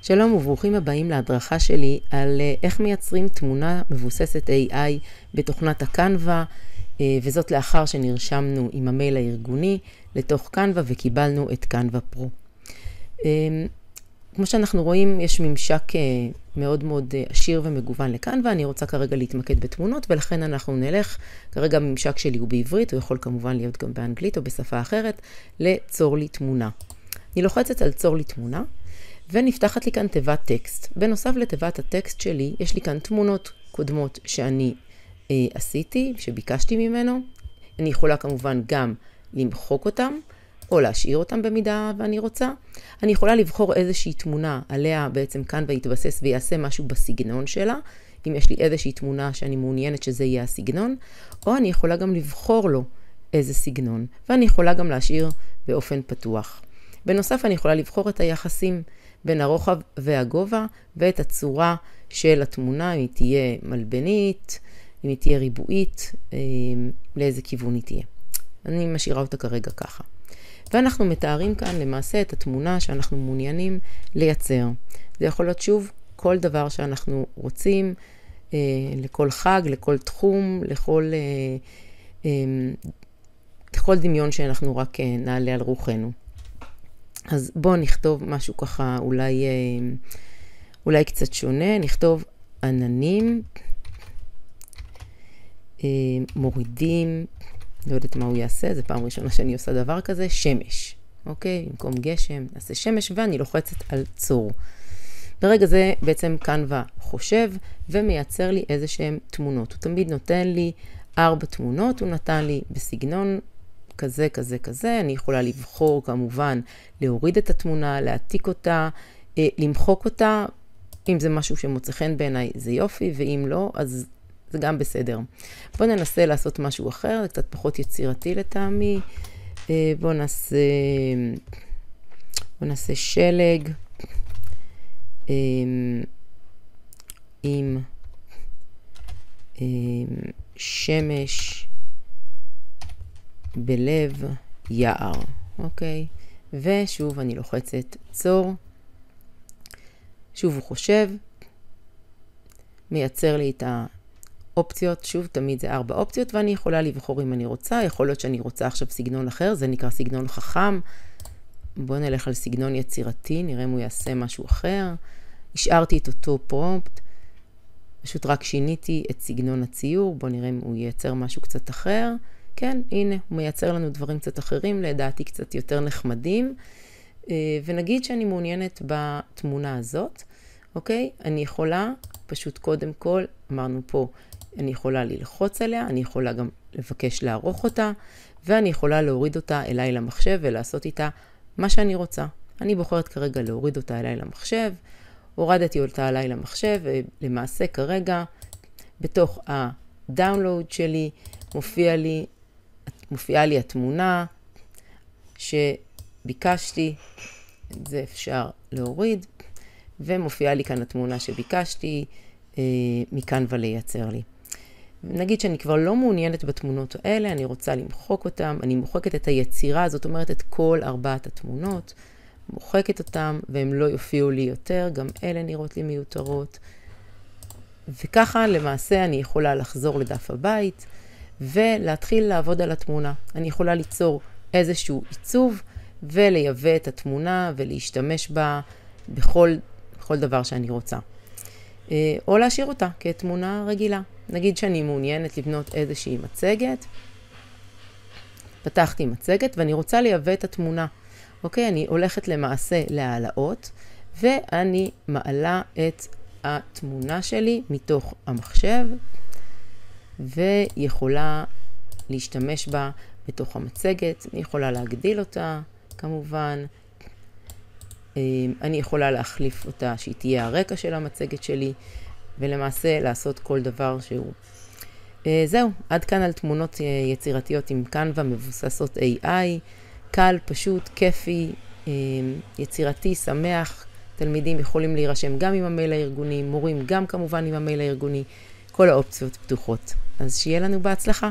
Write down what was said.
שלום וברוכים הבאים להדרכה שלי על איך מייצרים תמונה מבוססת AI בתוכנת הקנווה, וזאת לאחר שנרשמנו עם המייל הארגוני לתוך קנווה וקיבלנו את קנווה פרו. כמו שאנחנו רואים, יש ממשק מאוד מאוד עשיר ומגוון לקנווה. אני רוצה כרגע להתמקד בתמונות, ולכן אנחנו נלך, כרגע הממשק שלי הוא בעברית, הוא יכול כמובן להיות גם באנגלית או בשפה אחרת, ליצור לי תמונה. אני לוחצת על צור לי תמונה, ונפתחת לי כאן תיבת טקסט. בנוסף לתיבת הטקסט שלי, יש לי כאן תמונות קודמות שאני עשיתי, שביקשתי ממנו. אני יכולה כמובן גם למחוק אותם, או להשאיר אותם במידה ואני רוצה. אני יכולה לבחור איזושהי תמונה עליה בעצם כאן ויתבסס ויעשה משהו בסגנון שלה, אם יש לי איזושהי תמונה שאני מעוניינת שזה יהיה הסגנון, או אני יכולה גם לבחור לו איזה סגנון, ואני יכולה גם להשאיר באופן פתוח. בנוסף אני יכולה לבחור את היחסים בין הרוחב והגובה, ואת הצורה של התמונה, אם היא תהיה מלבנית, אם היא תהיה ריבועית, לאיזה כיוון היא תהיה. אני משאירה אותה כרגע ככה. ואנחנו מתארים כאן למעשה את התמונה שאנחנו מעוניינים לייצר. זה יכול להיות שוב כל דבר שאנחנו רוצים, לכל חג, לכל תחום, לכל דמיון שאנחנו רק נעלה על רוחנו. אז בואו נכתוב משהו ככה אולי קצת שונה. נכתוב עננים, מורידים, לא יודעת מה הוא יעשה, זה פעם ראשונה שאני עושה דבר כזה, שמש. אוקיי? במקום גשם, נעשה שמש, ואני לוחצת על צור. ברגע זה בעצם קנווה חושב ומייצר לי איזה שהן תמונות. הוא תמיד נותן לי 4 תמונות, הוא נתן לי בסגנון כזה, כזה, כזה. אני יכולה לבחור כמובן להוריד את התמונה, להעתיק אותה, למחוק אותה. אם זה משהו שמוצא חן בעיניי זה יופי, ואם לא, אז זה גם בסדר. בואו ננסה לעשות משהו אחר, זה קצת פחות יצירתי לטעמי. בואו נעשה שלג עם שמש בלב יער. אוקיי? ושוב אני לוחצת צור. שוב הוא חושב, מייצר לי את האופציות, שוב תמיד זה 4 אופציות, ואני יכולה לבחור אם אני רוצה. יכול להיות שאני רוצה עכשיו סגנון אחר, זה נקרא סגנון חכם. בואו נלך על סגנון יצירתי, נראה אם הוא יעשה משהו אחר. השארתי את אותו פרומפט, פשוט רק שיניתי את סגנון הציור. בואו נראה אם הוא ייצר משהו קצת אחר. כן, הנה, הוא מייצר לנו דברים קצת אחרים, לדעתי קצת יותר נחמדים. ונגיד שאני מעוניינת בתמונה הזאת, אוקיי? אני יכולה, פשוט קודם כל, אמרנו פה, אני יכולה ללחוץ עליה, אני יכולה גם לבקש לערוך אותה, ואני יכולה להוריד אותה אליי למחשב ולעשות איתה מה שאני רוצה. אני בוחרת כרגע להוריד אותה אליי למחשב, הורדתי אותה אליי למחשב, ולמעשה כרגע, בתוך הדאונלוד שלי, מופיעה לי התמונה שביקשתי, את זה אפשר להוריד, ומופיעה לי כאן התמונה שביקשתי, מכאן ולייצר לי. נגיד שאני כבר לא מעוניינת בתמונות האלה, אני רוצה למחוק אותם, אני מוחקת את היצירה, זאת אומרת את כל 4 התמונות, מוחקת אותם והם לא יופיעו לי יותר, גם אלה נראות לי מיותרות. וככה למעשה אני יכולה לחזור לדף הבית ולהתחיל לעבוד על התמונה. אני יכולה ליצור איזשהו עיצוב ולייבא את התמונה ולהשתמש בה בכל דבר שאני רוצה. או להשאיר אותה כתמונה רגילה. נגיד שאני מעוניינת לבנות איזושהי מצגת. פתחתי מצגת ואני רוצה לייבא את התמונה. אוקיי, אני הולכת למעשה להעלאות, ואני מעלה את התמונה שלי מתוך המחשב, ויכולה להשתמש בה בתוך המצגת. אני יכולה להגדיל אותה, כמובן. אני יכולה להחליף אותה שהיא תהיה הרקע של המצגת שלי, ולמעשה לעשות כל דבר שהוא. זהו, עד כאן על תמונות יצירתיות עם קנווה מבוססות AI. קל, פשוט, כיפי, יצירתי, שמח. תלמידים יכולים להירשם גם עם המייל הארגוני, מורים גם כמובן עם המייל הארגוני. כל האופציות פתוחות. אז שיהיה לנו בהצלחה.